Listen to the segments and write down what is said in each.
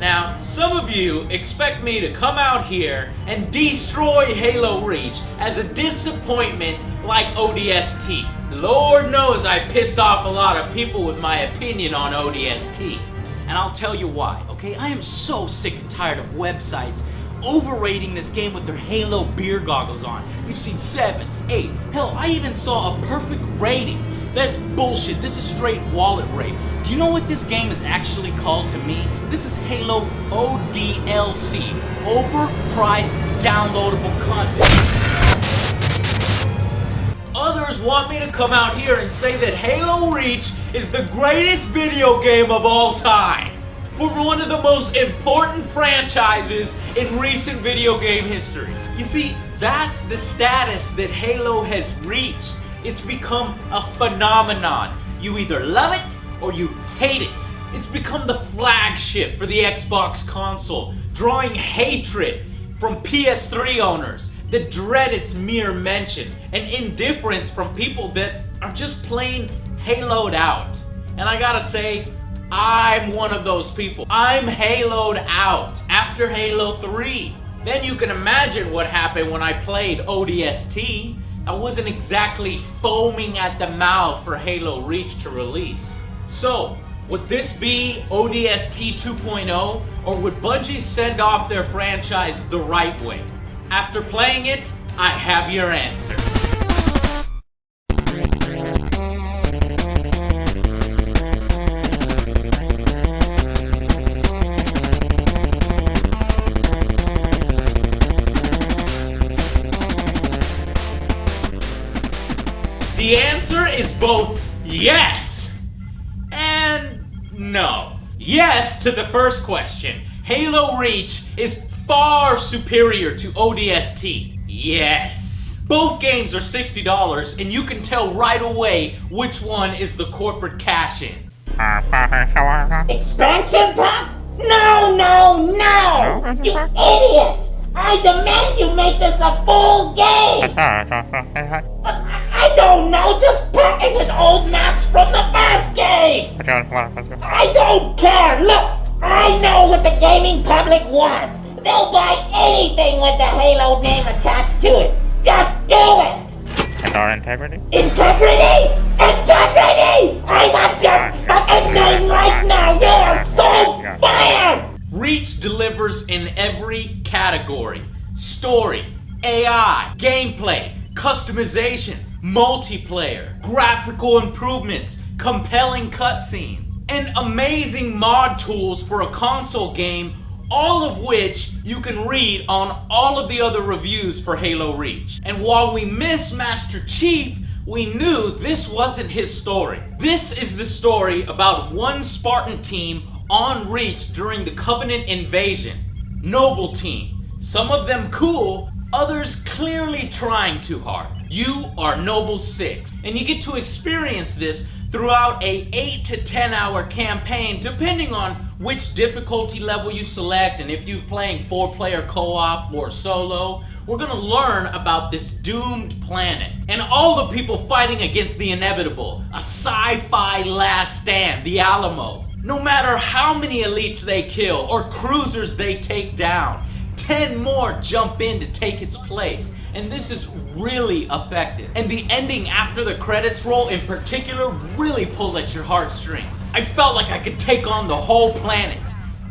Now, some of you expect me to come out here and destroy Halo Reach as a disappointment like ODST. Lord knows I pissed off a lot of people with my opinion on ODST. And I'll tell you why, okay? I am so sick and tired of websites overrating this game with their Halo beer goggles on. You've seen 7s, 8, hell, I even saw a perfect rating. That's bullshit. This is straight wallet rape. Do you know what this game is actually called to me? This is Halo ODLC, overpriced downloadable content. Others want me to come out here and say that Halo Reach is the greatest video game of all time, for one of the most important franchises in recent video game history. You see, that's the status that Halo has reached. It's become a phenomenon. You either love it or you hate it. It's become the flagship for the Xbox console, drawing hatred from PS3 owners that dread its mere mention, and indifference from people that are just plain Haloed out. And I gotta say, I'm one of those people. I'm Haloed out after Halo 3. Then you can imagine what happened when I played ODST. I wasn't exactly foaming at the mouth for Halo Reach to release. So, would this be ODST 2.0, or would Bungie send off their franchise the right way? After playing it, I have your answer. The answer is both yes and no. Yes to the first question. Halo Reach is far superior to ODST. Yes. Both games are $60 and you can tell right away which one is the corporate cash-in. Expansion pack? No, no, no! You idiots! I demand you make this a full game! I don't know, just packing in old maps from the first game! I don't care! Look, I know what the gaming public wants! They'll buy anything with the Halo name attached to it! Just do it! Integrity? Integrity? Integrity! I want your fucking name right now! You are so fired! Reach delivers in every category. Story, AI, gameplay, customization, multiplayer, graphical improvements, compelling cutscenes, and amazing mod tools for a console game, all of which you can read on all of the other reviews for Halo Reach. And while we miss Master Chief, we knew this wasn't his story. This is the story about one Spartan team on Reach during the Covenant invasion. Noble team. Some of them cool, others clearly trying too hard. You are Noble 6, and you get to experience this throughout a 8 to 10 hour campaign, depending on which difficulty level you select and if you're playing 4-player co-op or solo. We're gonna learn about this doomed planet and all the people fighting against the inevitable, a sci-fi last stand, the Alamo. No matter how many elites they kill or cruisers they take down, 10 more jump in to take its place. And this is really effective. And the ending after the credits roll in particular really pulled at your heartstrings. I felt like I could take on the whole planet,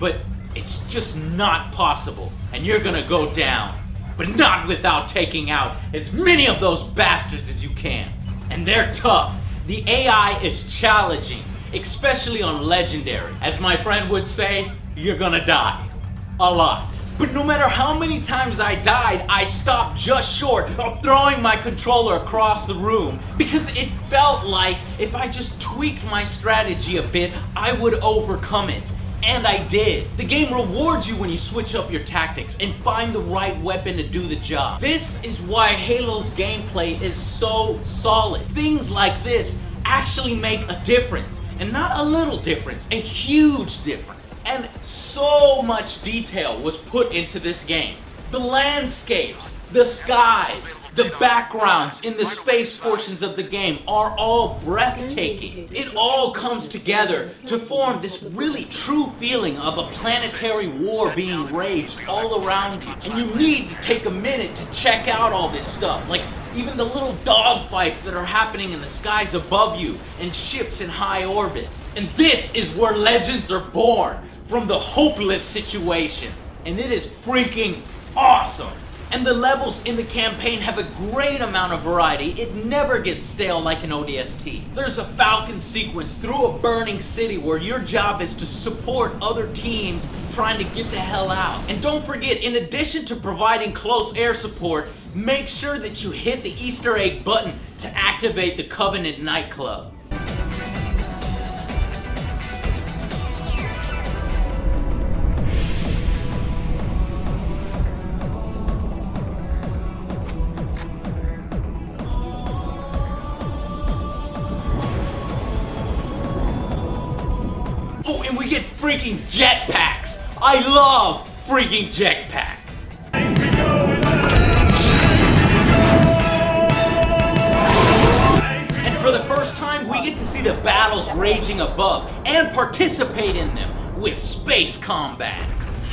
but it's just not possible. And you're gonna go down, but not without taking out as many of those bastards as you can. And they're tough. The AI is challenging, especially on Legendary. As my friend would say, you're gonna die. A lot. But no matter how many times I died, I stopped just short of throwing my controller across the room, because it felt like if I just tweaked my strategy a bit, I would overcome it. And I did. The game rewards you when you switch up your tactics and find the right weapon to do the job. This is why Halo's gameplay is so solid. Things like this actually make a difference. And not a little difference, a huge difference. And so much detail was put into this game. The landscapes, the skies, The backgrounds in the space portions of the game are all breathtaking. It all comes together to form this really true feeling of a planetary war being raged all around you. And you need to take a minute to check out all this stuff, like even the little dogfights that are happening in the skies above you and ships in high orbit. And this is where legends are born, from the hopeless situation. And it is freaking awesome. And the levels in the campaign have a great amount of variety. It never gets stale like an ODST. There's a Falcon sequence through a burning city where your job is to support other teams trying to get the hell out. And don't forget, in addition to providing close air support, make sure that you hit the Easter egg button to activate the Covenant nightclub. Oh, and we get freaking jetpacks! I love freaking jetpacks! And for the first time, we get to see the battles raging above and participate in them with space combat.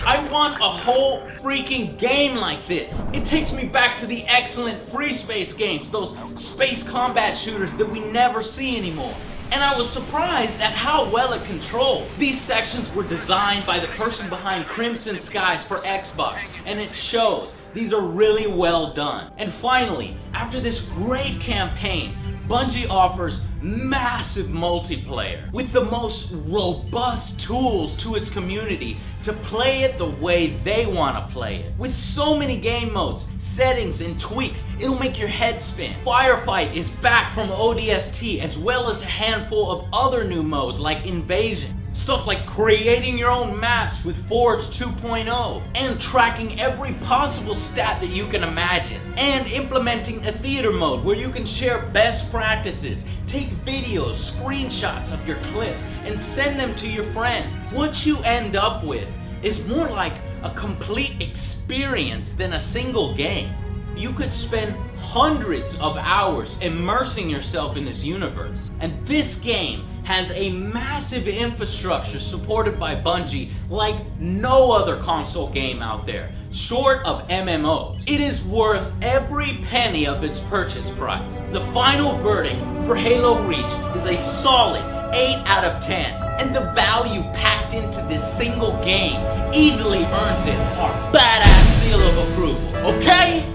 I want a whole freaking game like this. It takes me back to the excellent free space games, those space combat shooters that we never see anymore. And I was surprised at how well it controlled. These sections were designed by the person behind Crimson Skies for Xbox, and it shows. These are really well done. And finally, after this great campaign, Bungie offers massive multiplayer with the most robust tools to its community to play it the way they want to play it. With so many game modes, settings, and tweaks, it'll make your head spin. Firefight is back from ODST, as well as a handful of other new modes like Invasion. Stuff like creating your own maps with Forge 2.0 and tracking every possible stat that you can imagine, and implementing a theater mode where you can share best practices, take videos, screenshots of your clips, and send them to your friends. What you end up with is more like a complete experience than a single game. You could spend hundreds of hours immersing yourself in this universe. And this game has a massive infrastructure supported by Bungie like no other console game out there, short of MMOs. It is worth every penny of its purchase price. The final verdict for Halo Reach is a solid 8 out of 10. And the value packed into this single game easily earns it our badass seal of approval. Okay?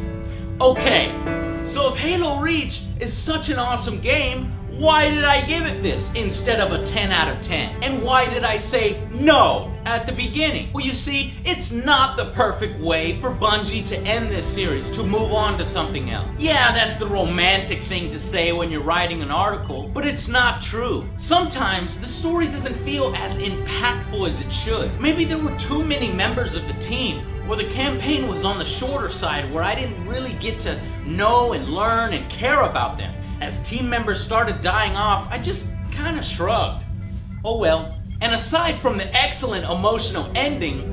Okay, so if Halo Reach is such an awesome game, why did I give it this instead of a 10 out of 10? And why did I say no at the beginning? Well, you see, it's not the perfect way for Bungie to end this series, to move on to something else. Yeah, that's the romantic thing to say when you're writing an article, but it's not true. Sometimes the story doesn't feel as impactful as it should. Maybe there were too many members of the team, or the campaign was on the shorter side where I didn't really get to know and learn and care about them. As team members started dying off, I just kind of shrugged. Oh well. And aside from the excellent emotional ending,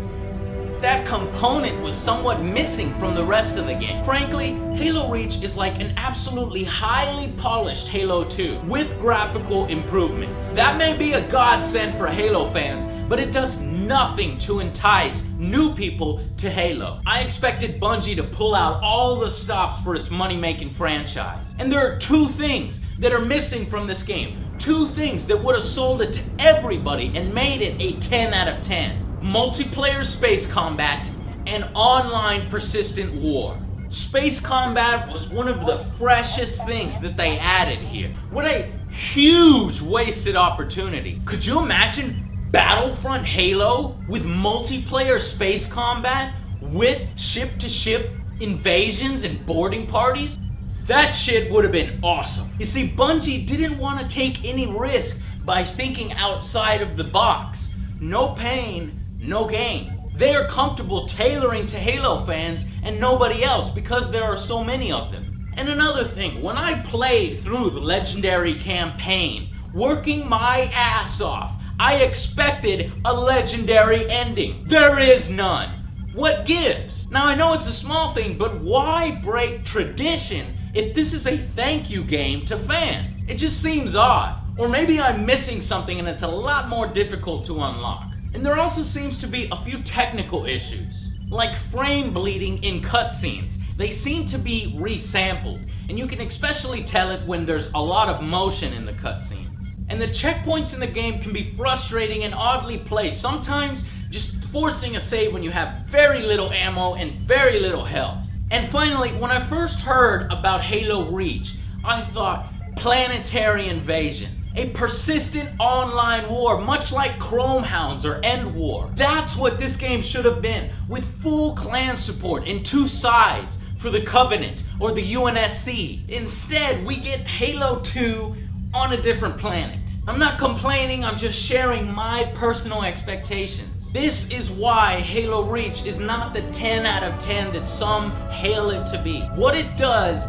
that component was somewhat missing from the rest of the game. Frankly, Halo Reach is like an absolutely highly polished Halo 2 with graphical improvements. That may be a godsend for Halo fans, but it does nothing to entice new people to Halo. I expected Bungie to pull out all the stops for its money-making franchise. And there are two things that are missing from this game. Two things that would have sold it to everybody and made it a 10 out of 10. Multiplayer space combat and online persistent war. Space combat was one of the freshest things that they added here. What a huge wasted opportunity. Could you imagine Battlefront Halo with multiplayer space combat with ship-to-ship invasions and boarding parties? That shit would have been awesome. You see, Bungie didn't want to take any risk by thinking outside of the box. No pain, no gain. They are comfortable tailoring to Halo fans and nobody else because there are so many of them. And another thing, when I played through the Legendary campaign, working my ass off, I expected a legendary ending. There is none. What gives? Now I know it's a small thing, but why break tradition if this is a thank you game to fans? It just seems odd. Or maybe I'm missing something and it's a lot more difficult to unlock. And there also seems to be a few technical issues, like frame bleeding in cutscenes. They seem to be resampled, and you can especially tell it when there's a lot of motion in the cutscenes. And the checkpoints in the game can be frustrating and oddly placed, sometimes just forcing a save when you have very little ammo and very little health. And finally, when I first heard about Halo Reach, I thought planetary invasion. A persistent online war, much like Chromehounds or End War. That's what this game should have been, with full clan support in two sides for the Covenant or the UNSC. Instead, we get Halo 2 on a different planet. I'm not complaining, I'm just sharing my personal expectations. This is why Halo Reach is not the 10 out of 10 that some hail it to be. What it does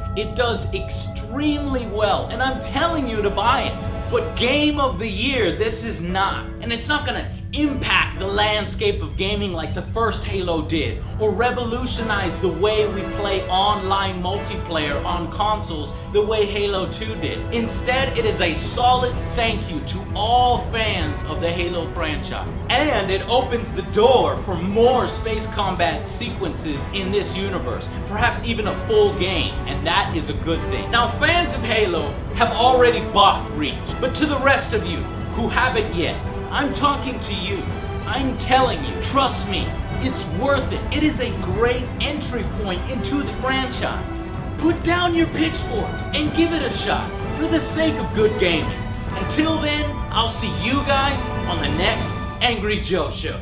extremely well, and I'm telling you to buy it. But Game of the Year, this is not. And it's not gonna impact the landscape of gaming like the first Halo did, or revolutionize the way we play online multiplayer on consoles the way Halo 2 did. Instead, it is a solid thank you to all fans of the Halo franchise. And it opens the door for more space combat sequences in this universe, perhaps even a full game, and that is a good thing. Now, fans of Halo have already bought Reach, but to the rest of you who haven't yet, I'm talking to you. I'm telling you, trust me, it's worth it. It is a great entry point into the franchise. Put down your pitchforks and give it a shot for the sake of good gaming. Until then, I'll see you guys on the next Angry Joe Show.